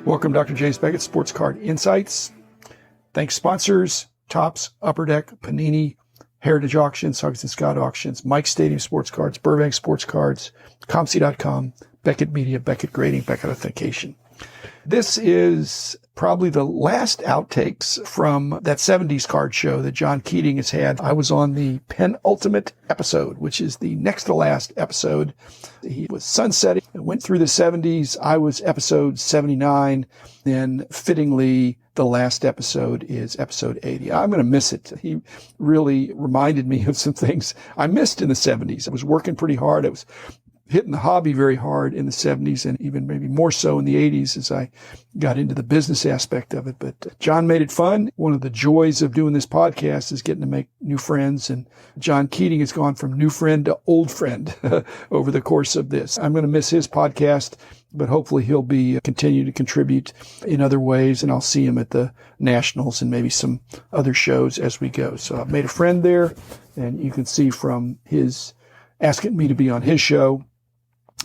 Welcome, Dr. James Beckett, Sports Card Insights. Thanks sponsors, Topps, Upper Deck, Panini, Heritage Auctions, Huggins & Scott Auctions, Mike Stadium Sports Cards, Burbank Sports Cards, ComC.com, Beckett Media, Beckett Grading, Beckett Authentication. This is probably the last outtakes from That Seventies Card Show that John Keating has had. I was on the penultimate episode, which is the next to last episode. He was sunsetting and went through the 70s. I was episode 79. Then fittingly, the last episode is episode 80. I'm going to miss it. He really reminded me of some things I missed in the 70s. I was working pretty hard. I was hitting the hobby very hard in the 70s and even maybe more so in the 80s as I got into the business aspect of it. But John made it fun. One of the joys of doing this podcast is getting to make new friends. And John Keating has gone from new friend to old friend over the course of this. I'm going to miss his podcast, but hopefully he'll be continue to contribute in other ways. And I'll see him at the Nationals and maybe some other shows as we go. So I've made a friend there, and you can see from his asking me to be on his show,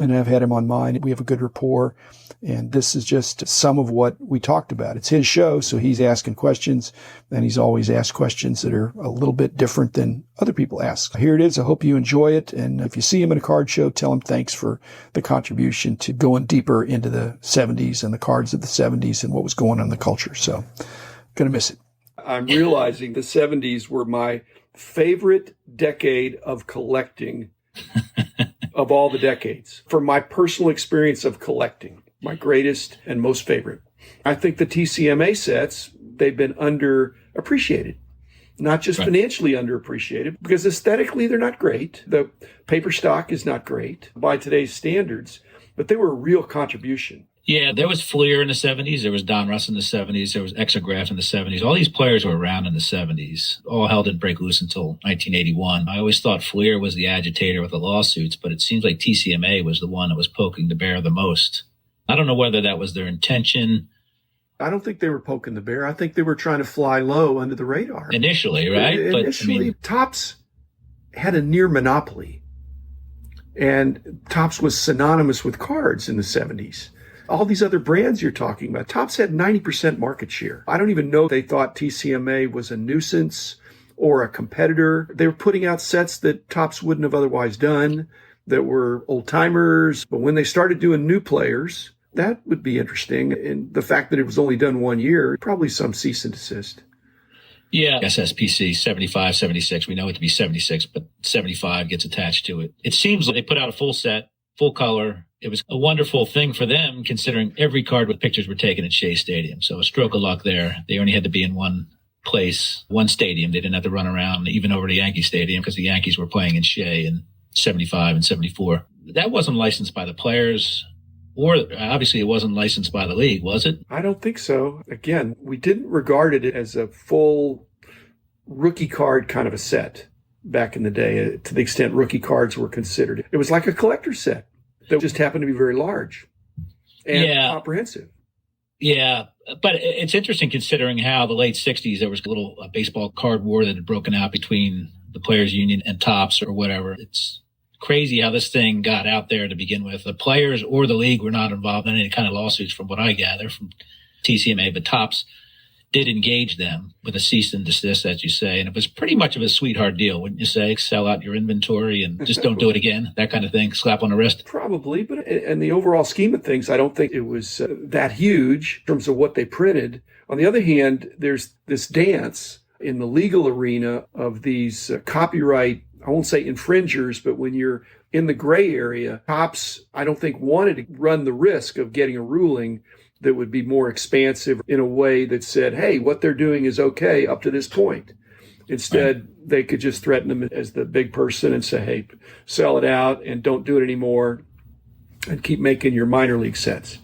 and I've had him on mine. We have a good rapport, and this is just some of what we talked about. It's his show, so he's asking questions, and he's always asked questions that are a little bit different than other people ask. Here it is. I hope you enjoy it, and if you see him at a card show, tell him thanks for the contribution to going deeper into the 70s and the cards of the 70s and what was going on in the culture. So, gonna miss it. I'm realizing the 70s were my favorite decade of collecting of all the decades. From my personal experience of collecting, my greatest and most favorite. I think the TCMA sets, they've been underappreciated. Not just financially underappreciated, because aesthetically they're not great. The paper stock is not great by today's standards, but they were a real contribution. Yeah, there was Fleer in the 70s. There was Don Russ in the 70s. There was Exograph in the 70s. All these players were around in the 70s. All hell didn't break loose until 1981. I always thought Fleer was the agitator with the lawsuits, but it seems like TCMA was the one that was poking the bear the most. I don't know whether that was their intention. I don't think they were poking the bear. I think they were trying to fly low under the radar. Initially, right? Initially, Topps had a near monopoly. And Topps was synonymous with cards in the 70s. All these other brands you're talking about, Topps had 90% market share. I don't even know if they thought TCMA was a nuisance or a competitor. They were putting out sets that Topps wouldn't have otherwise done, that were old timers. But when they started doing new players, that would be interesting. And the fact that it was only done 1 year, probably some cease and desist. Yeah, SSPC 75, 76. We know it to be 76, but 75 gets attached to it. It seems like they put out a full set, full color. It was a wonderful thing for them, considering every card with pictures were taken at Shea Stadium. So a stroke of luck there. They only had to be in one place, one stadium. They didn't have to run around even over to Yankee Stadium because the Yankees were playing in Shea in 75 and 74. That wasn't licensed by the players, or obviously it wasn't licensed by the league, was it? I don't think so. Again, we didn't regard it as a full rookie card kind of a set back in the day, to the extent rookie cards were considered. It was like a collector's set that just happened to be very large and comprehensive. Yeah, but it's interesting considering how the late 60s, there was a little baseball card war that had broken out between the Players Union and Topps or whatever. It's crazy how this thing got out there to begin with. The players or the league were not involved in any kind of lawsuits from what I gather from TCMA, but Topps did engage them with a cease and desist, as you say. And it was pretty much of a sweetheart deal, wouldn't you say? Sell out your inventory and just don't do it again, that kind of thing, slap on the wrist. Probably, but in the overall scheme of things, I don't think it was that huge in terms of what they printed. On the other hand, there's this dance in the legal arena of these copyright, I won't say infringers, but when you're in the gray area, Topps, I don't think wanted to run the risk of getting a ruling that would be more expansive in a way that said, hey, what they're doing is okay up to this point. Instead, they could just threaten them as the big person and say, hey, sell it out and don't do it anymore and keep making your minor league sets.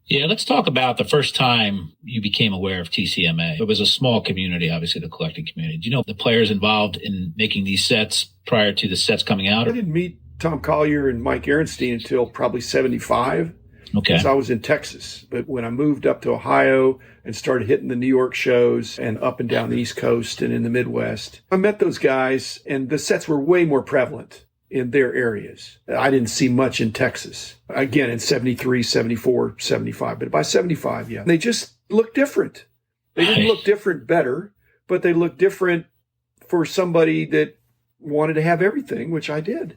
Yeah, let's talk about the first time you became aware of TCMA. It was a small community, obviously, the collecting community. Do you know the players involved in making these sets prior to the sets coming out? I didn't meet Tom Collier and Mike Ehrenstein until probably 75. Okay. Because I was in Texas. But when I moved up to Ohio and started hitting the New York shows and up and down the East Coast and in the Midwest, I met those guys, and the sets were way more prevalent in their areas. I didn't see much in Texas. Again, in 73, 74, 75, but by 75, yeah. They just look different. They didn't look different better, but they look different for somebody that wanted to have everything, which I did.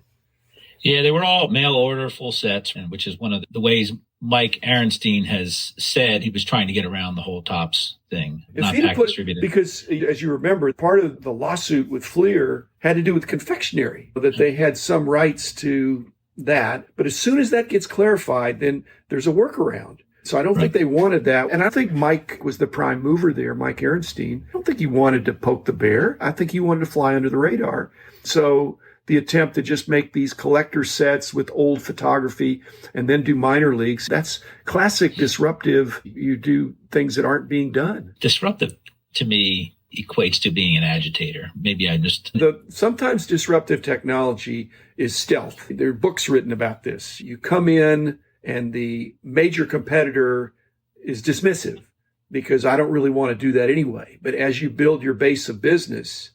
Yeah, they were all mail order full sets, which is one of the ways Mike Arenstein has said he was trying to get around the whole Topps thing, not pack distributed. Because, as you remember, part of the lawsuit with Fleer had to do with confectionery, that they had some rights to that. But as soon as that gets clarified, then there's a workaround. So I don't think they wanted that. And I think Mike was the prime mover there, Mike Arenstein. I don't think he wanted to poke the bear. I think he wanted to fly under the radar. So the attempt to just make these collector sets with old photography and then do minor leagues, that's classic disruptive. You do things that aren't being done. Disruptive, to me, equates to being an agitator. Maybe I just... Sometimes disruptive technology is stealth. There are books written about this. You come in and the major competitor is dismissive because I don't really want to do that anyway. But as you build your base of business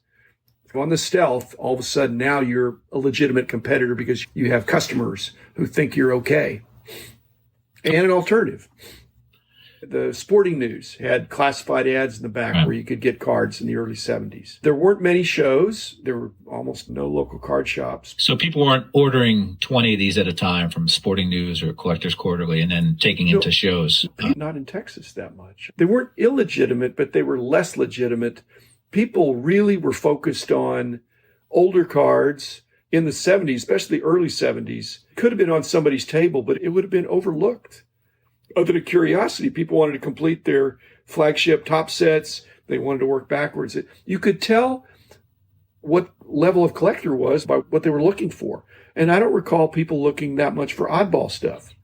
on the stealth, all of a sudden now you're a legitimate competitor because you have customers who think you're okay. And an alternative. The Sporting News had classified ads in the back where you could get cards in the early 70s. There weren't many shows. There were almost no local card shops. So people weren't ordering 20 of these at a time from Sporting News or Collectors Quarterly and then taking them to shows. Not in Texas that much. They weren't illegitimate, but they were less legitimate. People really were focused on older cards in the 70s, especially the early 70s. Could have been on somebody's table, but it would have been overlooked. Other than curiosity, people wanted to complete their flagship top sets. They wanted to work backwards. You could tell what level of collector was by what they were looking for. And I don't recall people looking that much for oddball stuff.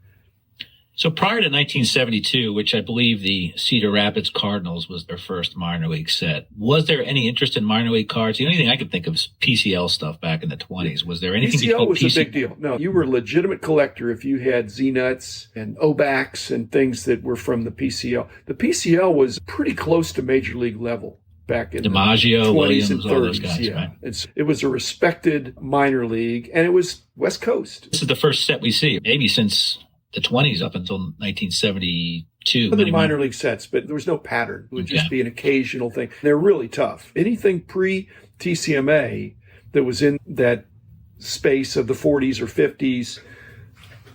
So prior to 1972, which I believe the Cedar Rapids Cardinals was their first minor league set, was there any interest in minor league cards? The only thing I could think of is PCL stuff back in the 20s. Was there anything PCL was a big deal. No, you were a legitimate collector if you had Z-Nuts and O-Backs and things that were from the PCL. The PCL was pretty close to major league level back in DiMaggio, the 20s Williams, and 30s. all those guys, yeah. right? It was a respected minor league, and it was West Coast. This is the first set we see, maybe since the 20s up until 1972. Other minor league sets, but there was no pattern. It would just be an occasional thing. They're really tough. Anything pre-TCMA that was in that space of the 40s or 50s,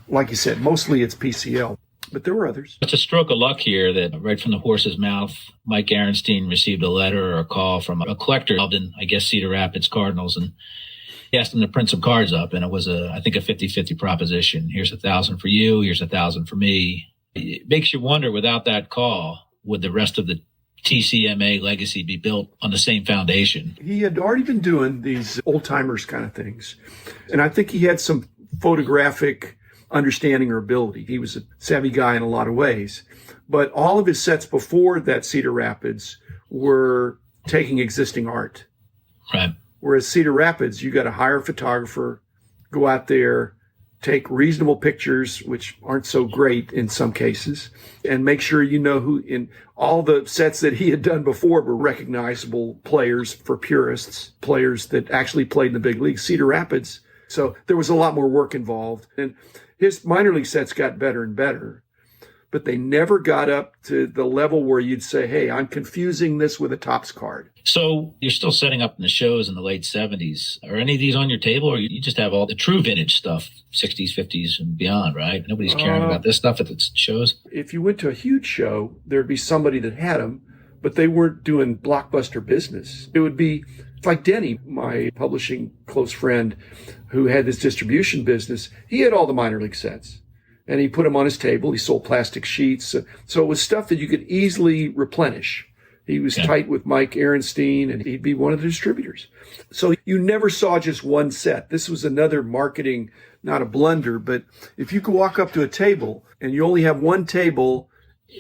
like you said, mostly it's PCL, but there were others. It's a stroke of luck here that right from the horse's mouth, Mike Arenstein received a letter or a call from a collector involved in, I guess, Cedar Rapids Cardinals, and he asked him to print some cards up, and it was I think a 50-50 proposition. Here's 1,000 for you. Here's 1,000 for me. It makes you wonder, without that call, would the rest of the TCMA legacy be built on the same foundation? He had already been doing these old-timers kind of things, and I think he had some photographic understanding or ability. He was a savvy guy in a lot of ways, but all of his sets before that Cedar Rapids were taking existing art. Right. Whereas Cedar Rapids, you got to hire a photographer, go out there, take reasonable pictures, which aren't so great in some cases, and make sure you know who. In all the sets that he had done before were recognizable players for purists, players that actually played in the big leagues. Cedar Rapids, so there was a lot more work involved. And his minor league sets got better and better, but they never got up to the level where you'd say, hey, I'm confusing this with a Topps card. So you're still setting up in the shows in the late 70s. Are any of these on your table, or you just have all the true vintage stuff, 60s, 50s, and beyond, right? Nobody's caring about this stuff at the shows? If you went to a huge show, there'd be somebody that had them, but they weren't doing blockbuster business. It would be like Denny, my publishing close friend who had this distribution business. He had all the minor league sets, and he put them on his table. He sold plastic sheets. So it was stuff that you could easily replenish. He was tight with Mike Arenstein, and he'd be one of the distributors. So you never saw just one set. This was another marketing, not a blunder, but if you could walk up to a table and you only have one table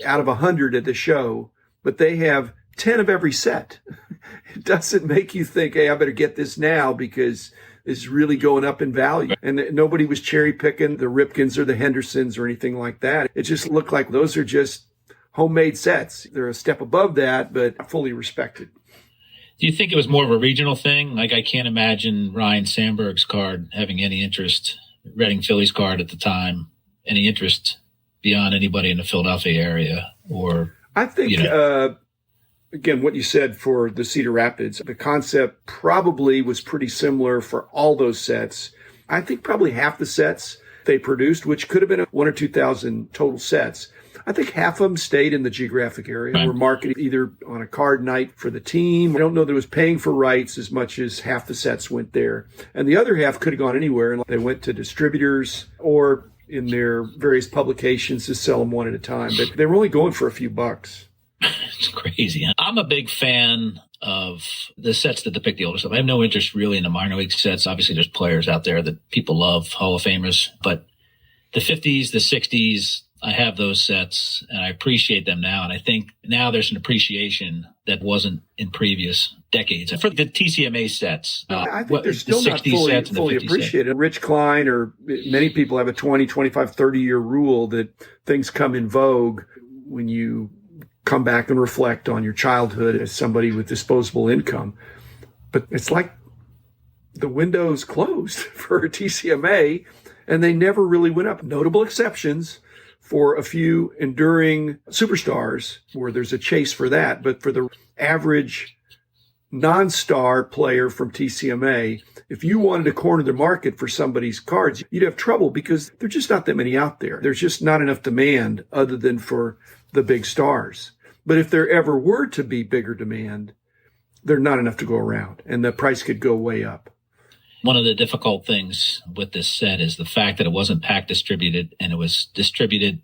out of 100 at the show, but they have 10 of every set, it doesn't make you think, hey, I better get this now because it's really going up in value. And nobody was cherry picking the Ripkins or the Hendersons or anything like that. It just looked like those are just homemade sets. They're a step above that, but fully respected. Do you think it was more of a regional thing? Like, I can't imagine Ryan Sandberg's card having any interest, Reading Phillies card at the time, any interest beyond anybody in the Philadelphia area. Or I think, again, what you said for the Cedar Rapids, the concept probably was pretty similar for all those sets. I think probably half the sets they produced, which could have been 1,000 or 2,000 total sets, I think half of them stayed in the geographic area, right, were marketed either on a card night for the team. I don't know that it was paying for rights as much as half the sets went there. And the other half could have gone anywhere, and they went to distributors or in their various publications to sell them one at a time. But they were only going for a few bucks. It's crazy. I'm a big fan of the sets that depict the older stuff. I have no interest really in the minor league sets. Obviously, there's players out there that people love, Hall of Famers. But the 50s, the 60s, I have those sets, and I appreciate them now. And I think now there's an appreciation that wasn't in previous decades. For the TCMA sets, I think they're still not fully appreciated. Sets. Rich Klein, or many people have a 20, 25, 30-year rule that things come in vogue when you come back and reflect on your childhood as somebody with disposable income. But it's like the window's closed for TCMA, and they never really went up. Notable exceptions for a few enduring superstars where there's a chase for that. But for the average non-star player from TCMA, if you wanted to corner the market for somebody's cards, you'd have trouble because there's just not that many out there. There's just not enough demand other than for the big stars. But if there ever were to be bigger demand, there's not enough to go around, and the price could go way up. One of the difficult things with this set is the fact that it wasn't pack distributed, and it was distributed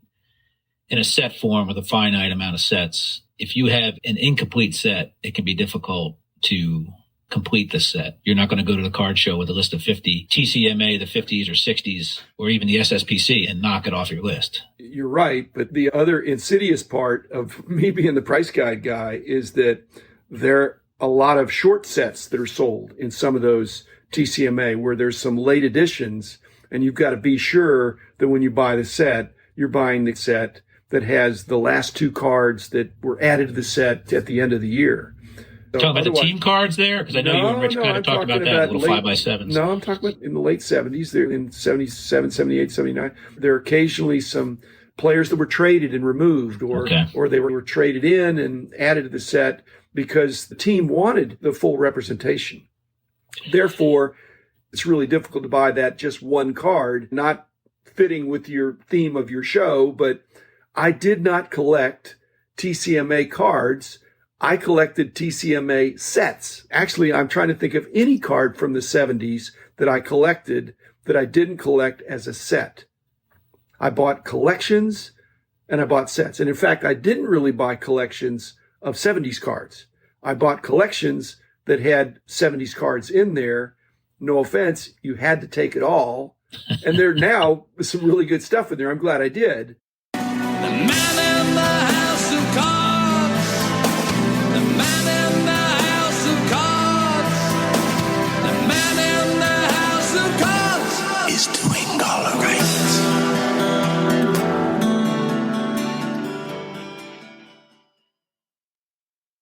in a set form with a finite amount of sets. If you have an incomplete set, it can be difficult to complete the set. You're not going to go to the card show with a list of 50 TCMA, the 50s or 60s, or even the SSPC and knock it off your list. You're right. But the other insidious part of me being the price guide guy is that there are a lot of short sets that are sold in some of those TCMA where there's some late editions, and you've got to be sure that when you buy the set, you're buying the set that has the last two cards that were added to the set at the end of the year. So talking about the team cards there? Because I know you and Rich kind of talked about that, little 5x7s. No, I'm talking about in the late 70s. They're in 77, 78, 79. There are occasionally some players that were traded and removed, or they were traded in and added to the set because the team wanted the full representation. Therefore, it's really difficult to buy that just one card, not fitting with your theme of your show. But I did not collect TCMA cards. I collected TCMA sets. Actually, I'm trying to think of any card from the 70s that I collected that I didn't collect as a set. I bought collections and I bought sets. And in fact, I didn't really buy collections of 70s cards. I bought collections that had 70s cards in there. No offense, you had to take it all. And there now is some really good stuff in there. I'm glad I did. The man in the